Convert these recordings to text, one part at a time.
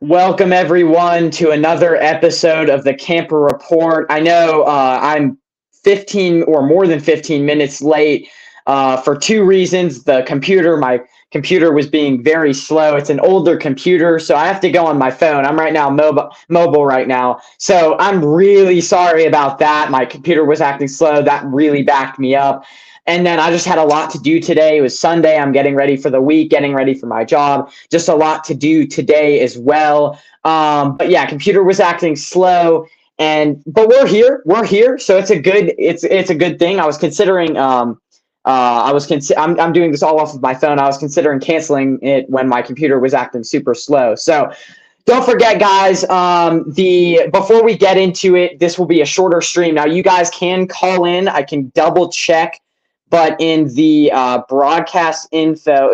Welcome everyone to another episode of the Camper Report. I know I'm 15 or more than 15 minutes late for two reasons. My computer was being very slow. It's an older computer, so I have to go on my phone. I'm right now mobile right now. So I'm really sorry about that. My computer was acting slow. That really backed me up. And then I just had a lot to do today. It was Sunday. I'm getting ready for the week, getting ready for my job. Just a lot to do today as well. But yeah, computer was acting slow, but we're here. We're here, so it's a good thing. I was considering. I'm doing this all off of my phone. I was considering canceling it when my computer was acting super slow. So don't forget, guys. Before we get into it, this will be a shorter stream. Now, you guys can call in. I can double check, but in the broadcast info,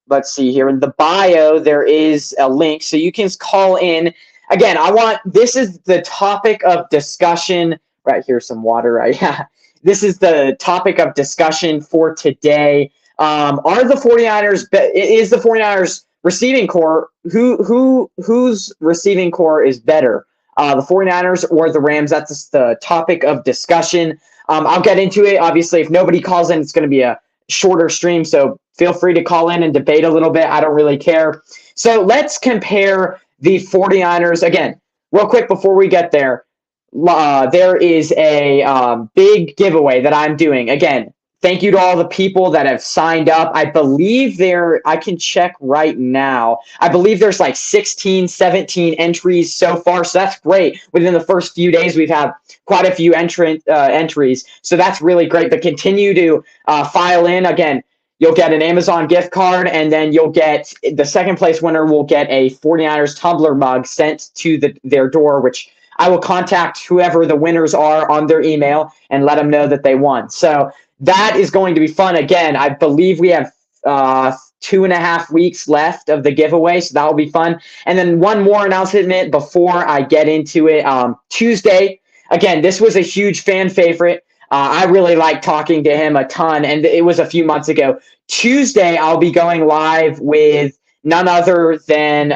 let's see here, in the bio, there is a link, so you can call in. Again, this is the topic of discussion. Right here, some water. Right, yeah. This is the topic of discussion for today. Are the 49ers? Is the 49ers receiving core? Whose receiving core is better? The 49ers or the Rams? That's the topic of discussion. I'll get into it. Obviously, if nobody calls in, it's going to be a shorter stream, so feel free to call in and debate a little bit. I don't really care. So let's compare the 49ers. Again, real quick before we get there, there is a big giveaway that I'm doing. Again, thank you to all the people that have signed up. I believe I can check right now. I believe there's like 16, 17 entries so far, so that's great. Within the first few days, we've had quite a few entries, so that's really great. But continue to file in. Again, you'll get an Amazon gift card, and then you'll get the second place winner will get a 49ers tumbler mug sent to their door, which I will contact whoever the winners are on their email and let them know that they won. So that is going to be fun. Again, I believe we have 2.5 weeks left of the giveaway, so that will be fun. And then one more announcement before I get into it. Tuesday, again, this was a huge fan favorite. I really like talking to him a ton, and it was a few months ago. Tuesday, I'll be going live with none other than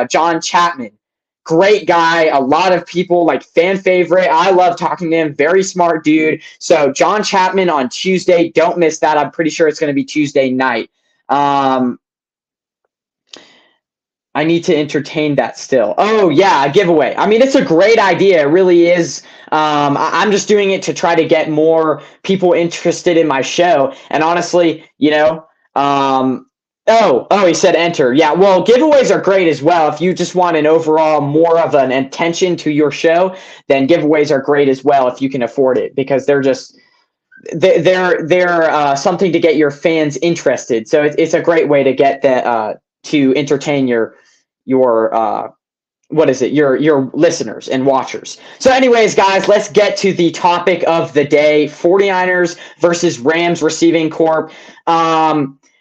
John Chapman. Great guy. A lot of people like fan favorite. I love talking to him. Very smart dude. So John Chapman on Tuesday. Don't miss that. I'm pretty sure it's going to be Tuesday night. I need to entertain that still. Oh, yeah, a giveaway. I mean, it's a great idea. It really is. I'm just doing it to try to get more people interested in my show. And honestly, he said enter. Yeah, well, giveaways are great as well. If you just want an overall more of an attention to your show, then giveaways are great as well if you can afford it, because they're something to get your fans interested. So it's a great way to get that to entertain your listeners and watchers. So anyways, guys, let's get to the topic of the day: 49ers versus Rams receiving corps.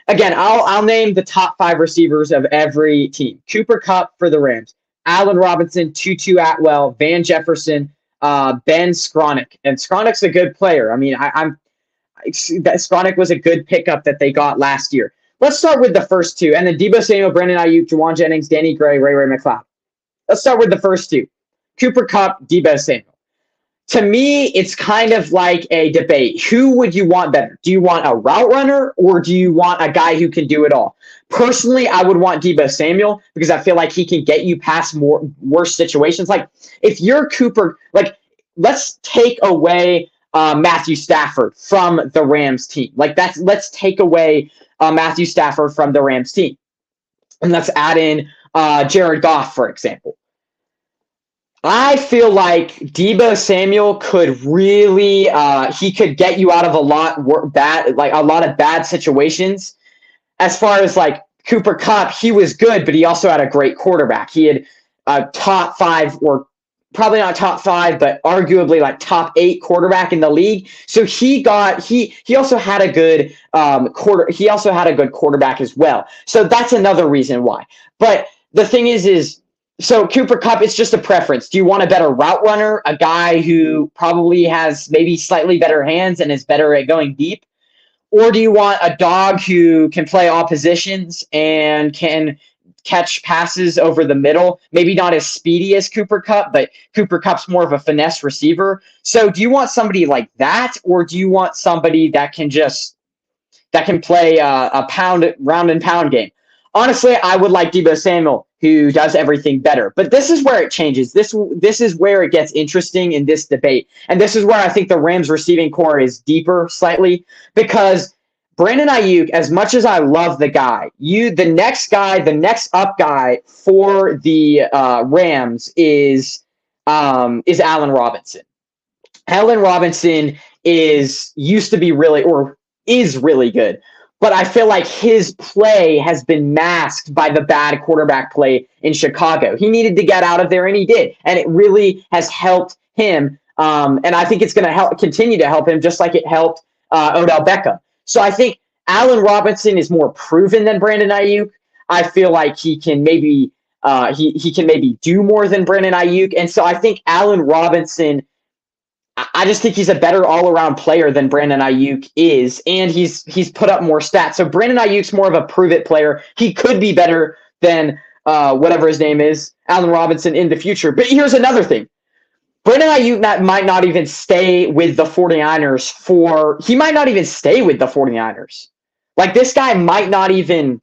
Again, I'll name the top 5 receivers of every team. Cooper Kupp for the Rams, Allen Robinson, Tutu Atwell, Van Jefferson, Ben Skronik. And Skronik's a good player. I mean, Skronik was a good pickup that they got last year. Let's start with the first two. And then Deebo Samuel, Brandon Ayuk, Juwan Jennings, Danny Gray, Ray McLeod. Let's start with the first two. Cooper Kupp, Deebo Samuel. To me, it's kind of like a debate. Who would you want better? Do you want a route runner, or do you want a guy who can do it all? Personally, I would want Deebo Samuel, because I feel like he can get you past worse situations. Like, if you're Cooper, let's take away Matthew Stafford from the Rams team. Let's take away Matthew Stafford from the Rams team, and let's add in Jared Goff, for example. I feel like Deebo Samuel could really he could get you out of a lot of bad situations. As far as like Cooper Kupp, he was good, but he also had a great quarterback. He had a top 5, or probably not top 5, but arguably like top 8 quarterback in the league. So he also had a good He also had a good quarterback as well. So that's another reason why. But the thing is. So Cooper Kupp, it's just a preference. Do you want a better route runner, a guy who probably has maybe slightly better hands and is better at going deep? Or do you want a dog who can play all positions and can catch passes over the middle? Maybe not as speedy as Cooper Kupp, but Cooper Kupp's more of a finesse receiver. So do you want somebody like that, or do you want somebody that can play a pound round and pound game? Honestly, I would like Deebo Samuel, who does everything better. But this is where it changes. This is where it gets interesting in this debate. And this is where I think the Rams receiving core is deeper slightly, because Brandon Ayuk, as much as I love the guy, the next up guy for the Rams is Allen Robinson. Allen Robinson used to be is really good. But I feel like his play has been masked by the bad quarterback play in Chicago. He needed to get out of there, and he did. And it really has helped him. And I think it's going to continue to help him, just like it helped Odell Beckham. So I think Allen Robinson is more proven than Brandon Ayuk. I feel like he can maybe do more than Brandon Ayuk. And so I think Allen Robinson, I just think he's a better all-around player than Brandon Ayuk is, and he's put up more stats. So Brandon Ayuk's more of a prove-it player. He could be better than whatever his name is, Allen Robinson, in the future. But here's another thing. Brandon Ayuk might not even stay with the 49ers he might not even stay with the 49ers. Like, this guy might not even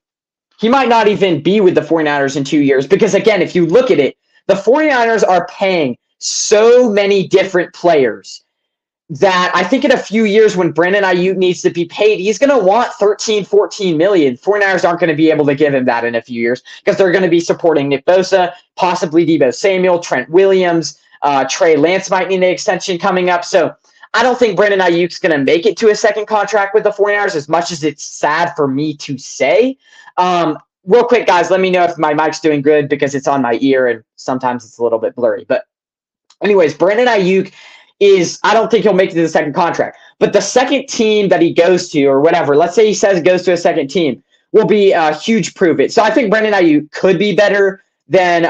be with the 49ers in 2 years, because, again, if you look at it, the 49ers are paying so many different players that I think in a few years, when Brandon Ayuk needs to be paid, he's going to want 13, 14 million. 49ers aren't going to be able to give him that in a few years, because they're going to be supporting Nick Bosa, possibly Deebo Samuel, Trent Williams, Trey Lance might need an extension coming up. So I don't think Brandon Ayuk's going to make it to a second contract with the 49ers, as much as it's sad for me to say. Real quick, guys, let me know if my mic's doing good, because it's on my ear and sometimes it's a little bit blurry. But anyways, Brandon Ayuk I don't think he'll make it to the second contract. But the second team that he goes to, or whatever, let's say he says he goes to a second team, will be a huge prove it. So I think Brandon Ayuk could be better than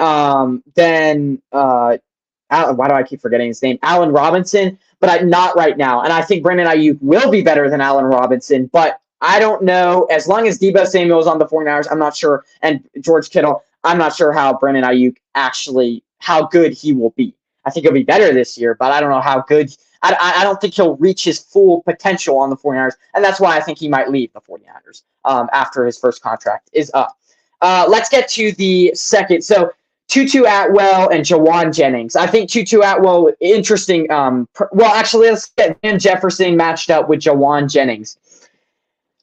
why do I keep forgetting his name? Allen Robinson, but not right now. And I think Brandon Ayuk will be better than Allen Robinson, but I don't know. As long as Deebo Samuel is on the 49ers, I'm not sure, and George Kittle, I'm not sure how Brandon Ayuk how good he will be. I think he'll be better this year, but I don't know how good. I don't think he'll reach his full potential on the 49ers, and that's why I think he might leave the 49ers after his first contract is up. Let's get to the second. So Tutu Atwell and Jawan Jennings. I think Tutu Atwell, interesting. Actually, let's get Van Jefferson matched up with Jawan Jennings.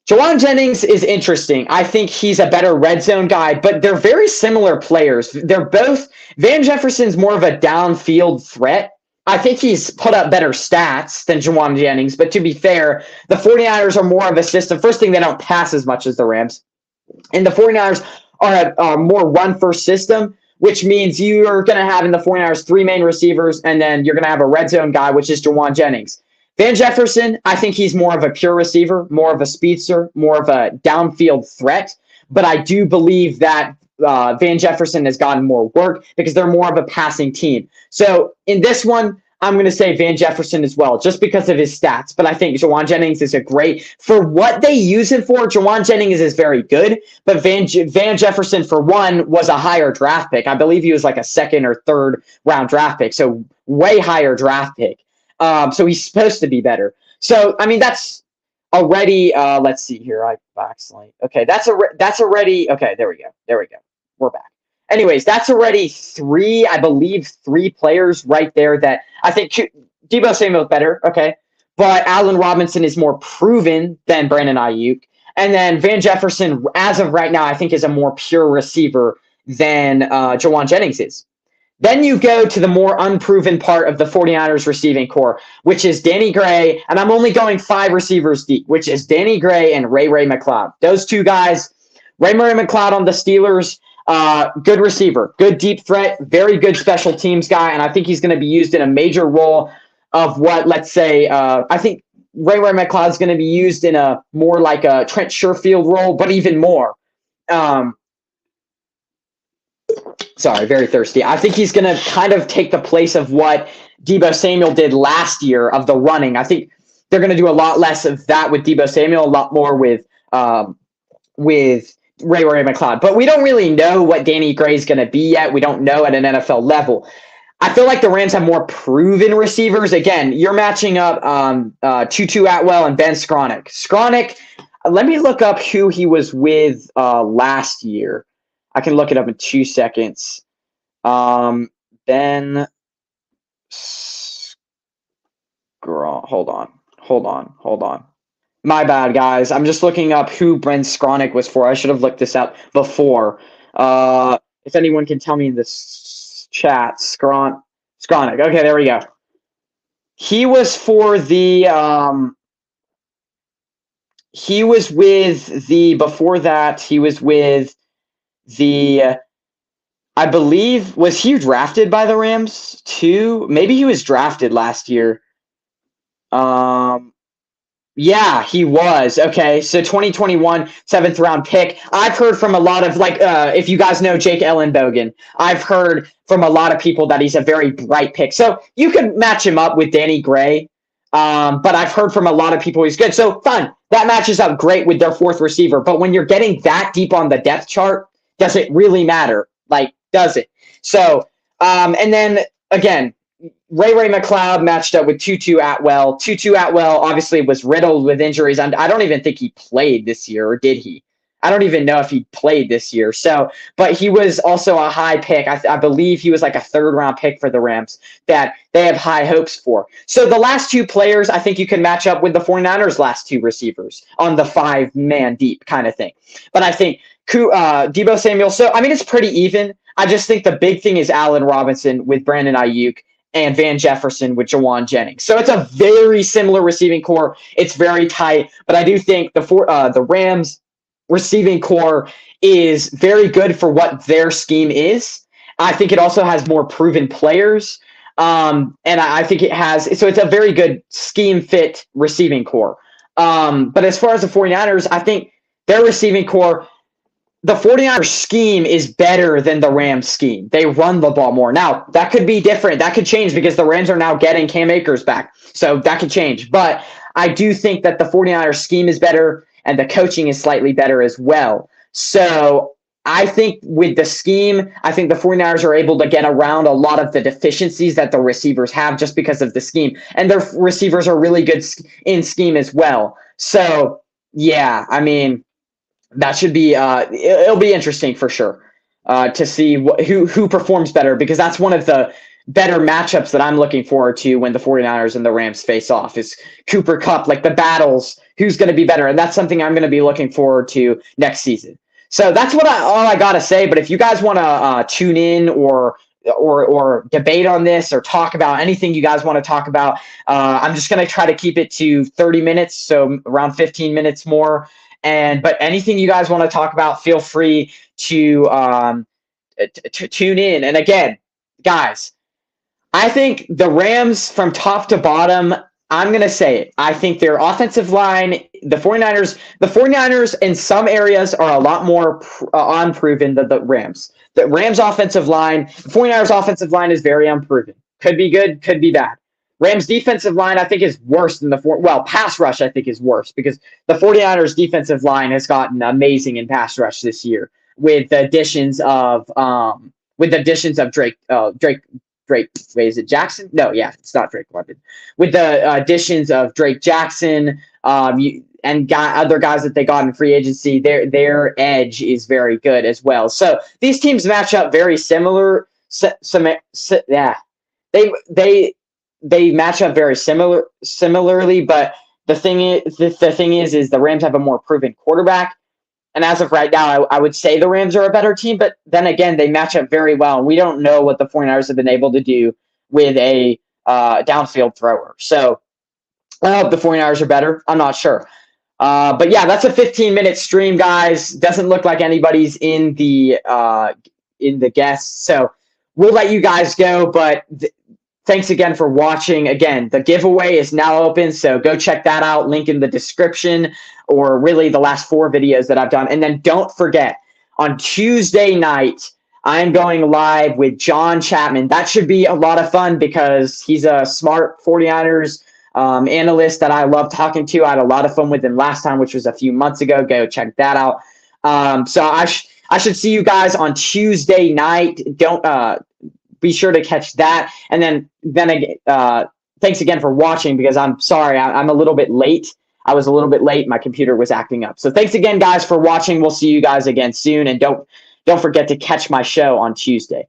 Jawan Jennings is interesting. I think he's a better red zone guy, but they're very similar players. Van Jefferson's more of a downfield threat. I think he's put up better stats than Jawan Jennings, but to be fair, the 49ers are more of a system. First thing, they don't pass as much as the Rams. And the 49ers are a more run-first system, which means you're going to have in the 49ers 3 main receivers, and then you're going to have a red zone guy, which is Jawan Jennings. Van Jefferson, I think he's more of a pure receiver, more of a speedster, more of a downfield threat. But I do believe that Van Jefferson has gotten more work because they're more of a passing team. So in this one, I'm going to say Van Jefferson as well, just because of his stats. But I think Jawan Jennings is for what they use him for, Jawan Jennings is very good. But Van Jefferson, for one, was a higher draft pick. I believe he was like a second or third round draft pick. So way higher draft pick. So he's supposed to be better. So, I mean, that's already, let's see here. I backslide. Okay, that's already, okay, there we go. We're back. Anyways, that's already 3 players right there that I think Deebo Samuel is better, okay? But Allen Robinson is more proven than Brandon Ayuk. And then Van Jefferson, as of right now, I think is a more pure receiver than Jawan Jennings is. Then you go to the more unproven part of the 49ers receiving core, which is Danny Gray, and I'm only going 5 receivers deep, which is Danny Gray and Ray McLeod. Those 2 guys, Ray McLeod on the Steelers, good receiver, good deep threat, very good special teams guy, and I think he's going to be used in a major role of what, let's say, I think Ray McLeod is going to be used in a more like a Trent Sherfield role, but even more. Sorry, very thirsty. I think he's going to kind of take the place of what Deebo Samuel did last year of the running. I think they're going to do a lot less of that with Deebo Samuel, a lot more with Ray McCloud. But we don't really know what Danny Gray is going to be yet. We don't know at an NFL level. I feel like the Rams have more proven receivers. Again, you're matching up Tutu Atwell and Ben Skronik. Skronik, let me look up who he was with last year. I can look it up in 2 seconds. Ben Hold on. My bad, guys. I'm just looking up who Ben Skronik was for. I should have looked this up before. If anyone can tell me in this chat, Skronik. Okay, there we go. He was for the he was with the before that, he was with the I believe, was he drafted by the Rams too? Maybe he was drafted last year. Yeah, he was. Okay, so 2021 7th round pick. I've heard from a lot of if you guys know Jake Ellenbogen, I've heard from a lot of people that he's a very bright pick. So you can match him up with Danny Gray. But I've heard from a lot of people he's good. So fine, that matches up great with their fourth receiver. But when you're getting that deep on the depth chart, does it really matter? Does it? So, and then again, Ray McCloud matched up with Tutu Atwell. Tutu Atwell obviously was riddled with injuries. I don't even think he played this year, or did he? I don't even know if he played this year. So, but he was also a high pick. I believe he was like a 3rd round pick for the Rams that they have high hopes for. So the last 2 players, I think you can match up with the 49ers' last 2 receivers on the 5-man deep kind of thing. But I think Deebo Samuel, so I mean, it's pretty even. I just think the big thing is Allen Robinson with Brandon Ayuk and Van Jefferson with Jawan Jennings. So it's a very similar receiving core. It's very tight, but I do think the Rams receiving core is very good for what their scheme is. I think it also has more proven players. And I think it has, so it's a very good scheme fit receiving core. But as far as the 49ers, I think their receiving core, the 49ers scheme is better than the Rams scheme. They run the ball more. Now, that could be different. That could change because the Rams are now getting Cam Akers back. So that could change. But I do think that the 49ers scheme is better and the coaching is slightly better as well. So I think with the scheme, I think the 49ers are able to get around a lot of the deficiencies that the receivers have just because of the scheme. And their receivers are really good in scheme as well. So, yeah, I mean, that should be it'll be interesting for sure to see who performs better, because that's one of the better matchups that I'm looking forward to when the 49ers and the Rams face off is Cooper Kupp, like the battles, who's going to be better. And that's something I'm going to be looking forward to next season. So that's all I got to say. But if you guys want to tune in or debate on this or talk about anything you guys want to talk about, I'm just going to try to keep it to 30 minutes. So around 15 minutes more. But anything you guys want to talk about, feel free to tune in. And again, guys, I think the Rams from top to bottom, I'm going to say it. I think their offensive line, the 49ers in some areas are a lot more unproven than the Rams. The Rams offensive line, the 49ers offensive line is very unproven. Could be good, could be bad. Rams defensive line, I think, is worse than pass rush, I think, is worse because the 49ers defensive line has gotten amazing in pass rush this year with the additions of Drake. Wait, is it Jackson? No, yeah, it's not Drake London. With the additions of Drake Jackson, and other guys that they got in free agency, their edge is very good as well. So these teams match up very similar. They match up very similarly, but the thing is the Rams have a more proven quarterback. And as of right now, I would say the Rams are a better team, but then again, they match up very well. And we don't know what the 49ers have been able to do with a downfield thrower. So I hope the 49ers are better. I'm not sure. But yeah, that's a 15-minute stream, guys. Doesn't look like anybody's in the guests. So we'll let you guys go, but thanks again for watching. Again, the giveaway is now open, so go check that out. Link in the description, or really the last 4 videos that I've done. And then don't forget, on Tuesday night, I am going live with John Chapman. That should be a lot of fun because he's a smart 49ers analyst that I love talking to. I had a lot of fun with him last time, which was a few months ago. Go check that out. So I should see you guys on Tuesday night. Don't be sure to catch that. And then again, thanks again for watching, because I'm sorry I'm a little bit late. I was a little bit late. My computer was acting up. So thanks again, guys, for watching. We'll see you guys again soon. And don't forget to catch my show on Tuesday.